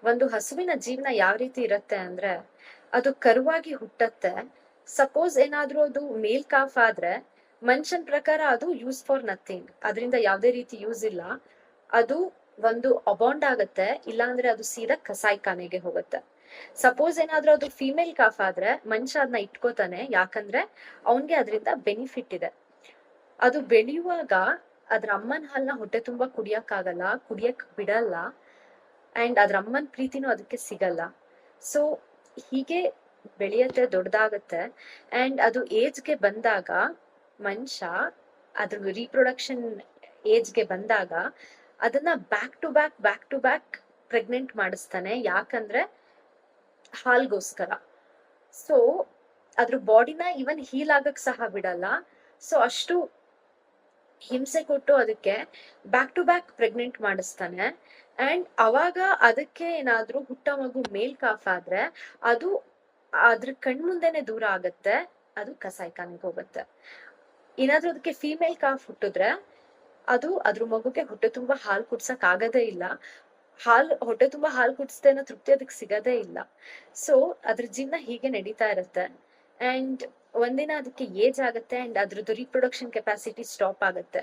ಒಂದು ಹಸುವಿನ ಜೀವನ ಯಾವ ರೀತಿ ಇರತ್ತೆ ಅಂದ್ರೆ, ಅದು ಕರುವಾಗಿ ಹುಟ್ಟತ್ತೆ. ಸಪೋಸ್ ಏನಾದ್ರೂ ಅದು ಮೇಲ್ ಕಾಫ್ ಆದ್ರೆ ಮನುಷ್ಯನ್ ಪ್ರಕಾರ ಅದು ಯೂಸ್ ಫಾರ್ ನಥಿಂಗ್, ಅದರಿಂದ ಯಾವ್ದೇ ರೀತಿ ಯೂಸ್ ಇಲ್ಲ. ಅದು ಒಂದು ಅಬಾಂಡ್ ಆಗತ್ತೆ, ಇಲ್ಲಾಂದ್ರೆ ಅದು ಸೀದಾ ಕಸಾಯಿಖಾನೆಗೆ ಹೋಗುತ್ತೆ. ಸಪೋಸ್ ಏನಾದ್ರೂ ಅದು ಫಿಮೇಲ್ ಕಾಫ್ ಆದ್ರೆ ಮನುಷ್ಯ ಅದನ್ನ ಇಟ್ಕೋತಾನೆ, ಯಾಕಂದ್ರೆ ಅವನ್ಗೆ ಅದರಿಂದ ಬೆನಿಫಿಟ್ ಇದೆ. ಅದು ಬೆಳೆಯುವಾಗ ಅದ್ರ ಅಮ್ಮನ ಹಾಲ್ನ ಹೊಟ್ಟೆ ತುಂಬಾ ಕುಡಿಯಕ್ಕಾಗಲ್ಲ, ಕುಡಿಯಕ್ ಬಿಡಲ್ಲ, ಅಂಡ್ ಅದ್ರ ಅಮ್ಮನ್ ಪ್ರೀತಿನೂ ಅದಕ್ಕೆ ಸಿಗಲ್ಲ. ಸೊ ಹೀಗೆ ಬೆಳೆಯತ್ತೆ, ದೊಡ್ಡದಾಗತ್ತೆ. ಅಂಡ್ ಅದು ಏಜ್ಗೆ ಬಂದಾಗ ಮನುಷ್ಯ ಅದ್ರ ರೀಪ್ರೊಡಕ್ಷನ್ ಏಜ್ಗೆ ಬಂದಾಗ ಅದನ್ನ ಬ್ಯಾಕ್ ಟು ಬ್ಯಾಕ್ ಪ್ರೆಗ್ನೆಂಟ್ ಮಾಡಿಸ್ತಾನೆ, ಯಾಕಂದ್ರೆ ಹಾಲ್ಗೋಸ್ಕರ. ಸೊ ಅದ್ರ ಬಾಡಿನ ಇವನ್ ಹೀಲ್ ಆಗಕ್ ಸಹ ಬಿಡಲ್ಲ. ಸೊ ಅಷ್ಟು ಹಿಂಸೆ ಕೊಟ್ಟು ಅದಕ್ಕೆ ಬ್ಯಾಕ್ ಟು ಬ್ಯಾಕ್ ಪ್ರೆಗ್ನೆಂಟ್ ಮಾಡಿಸ್ತಾನೆ. ಅಂಡ್ ಅವಾಗ ಅದಕ್ಕೆ ಏನಾದ್ರೂ ಹುಟ್ಟ ಮಗು ಮೇಲ್ ಕಾಫ್ ಆದ್ರೆ ಅದು ಅದ್ರ ಕಣ್ಮುಂದೆನೆ ದೂರ ಆಗತ್ತೆ, ಅದು ಕಸಾಯಿಖಾನೆಗೆ ಹೋಗುತ್ತೆ. ಏನಾದ್ರೂ ಅದಕ್ಕೆ ಫಿಮೇಲ್ ಕಾಫ್ ಹುಟ್ಟಿದ್ರೆ ಅದು ಅದ್ರ ಮಗುಗೆ ಹೊಟ್ಟೆ ತುಂಬಾ ಹಾಲು ಕುಡ್ಸಕ್ ಆಗದೇ ಇಲ್ಲ, ಹೊಟ್ಟೆ ತುಂಬಾ ಹಾಲು ಕುಡಿಸ್ದೆ ಅನ್ನೋ ತೃಪ್ತಿ ಅದಕ್ಕೆ ಸಿಗದೇ ಇಲ್ಲ. ಸೊ ಅದ್ರ ಜೀವನ ಹೀಗೆ ನಡೀತಾ ಇರತ್ತೆ. ಅಂಡ್ ಒಂದಿನ ಅದಕ್ಕೆ ಏಜ್ ಆಗತ್ತೆ ಅಂಡ್ ಅದ್ರದ್ದು ರೀಪ್ರೊಡಕ್ಷನ್ ಕೆಪಾಸಿಟಿ ಸ್ಟಾಪ್ ಆಗತ್ತೆ.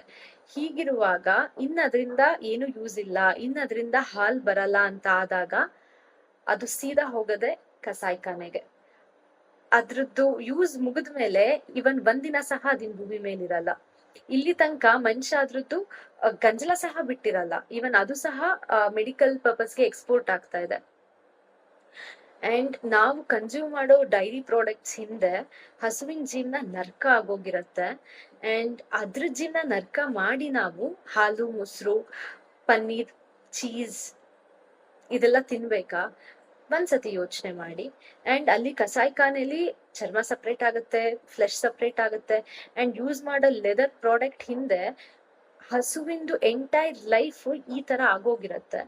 ಹೀಗಿರುವಾಗ ಇನ್ ಅದರಿಂದ ಏನು ಯೂಸ್ ಇಲ್ಲ, ಇನ್ ಅದರಿಂದ ಹಾಲ್ ಬರಲ್ಲ ಅಂತ ಆದಾಗ ಅದು ಸೀದಾ ಹೋಗದೆ ಕಸಾಯಿಖಾನೆಗೆ. ಅದ್ರದ್ದು ಯೂಸ್ ಮುಗಿದ್ಮೇಲೆ ಇವನ್ ಒಂದಿನ ಸಹ ಅದಿನ್ ಭೂಮಿ ಮೇಲಿರಲ್ಲ. ಇಲ್ಲಿ ತನಕ ಮನುಷ್ಯ ಅದ್ರದ್ದು ಗಂಜಲ ಸಹ ಬಿಟ್ಟಿರಲ್ಲ, ಇವನ್ ಅದು ಸಹ ಮೆಡಿಕಲ್ ಪರ್ಪಸ್ಗೆ ಎಕ್ಸ್ಪೋರ್ಟ್ ಆಗ್ತಾ ಇದೆ. ಅಂಡ್ ನಾವು ಕನ್ಸ್ಯೂಮ್ ಮಾಡೋ ಡೈರಿ ಪ್ರಾಡಕ್ಟ್ಸ್ ಹಿಂದೆ ಹಸುವಿನ ಜೀವನ ನರ್ಕ ಆಗೋಗಿರತ್ತೆ. ಅಂಡ್ ಅದ್ರ ಜೀವನ ನರ್ಕ ಮಾಡಿ ನಾವು ಹಾಲು, ಮೊಸರು, ಪನ್ನೀರ್, ಚೀಸ್ ಇದೆಲ್ಲ ತಿನ್ಬೇಕಾ? ಒಂದ್ಸತಿ ಯೋಚನೆ ಮಾಡಿ. ಅಂಡ್ ಅಲ್ಲಿ ಕಸಾಯಿಖಾನೆಲಿ ಚರ್ಮ ಸಪ್ರೇಟ್ ಆಗುತ್ತೆ, ಫ್ಲೆಶ್ ಸಪ್ರೇಟ್ ಆಗುತ್ತೆ. ಅಂಡ್ ಯೂಸ್ ಮಾಡೋ ಲೆದರ್ ಪ್ರಾಡಕ್ಟ್ ಹಿಂದೆ ಹಸುವಿಂದು ಎಂಟೈರ್ ಲೈಫ್ ಈ ತರ ಆಗೋಗಿರತ್ತೆ.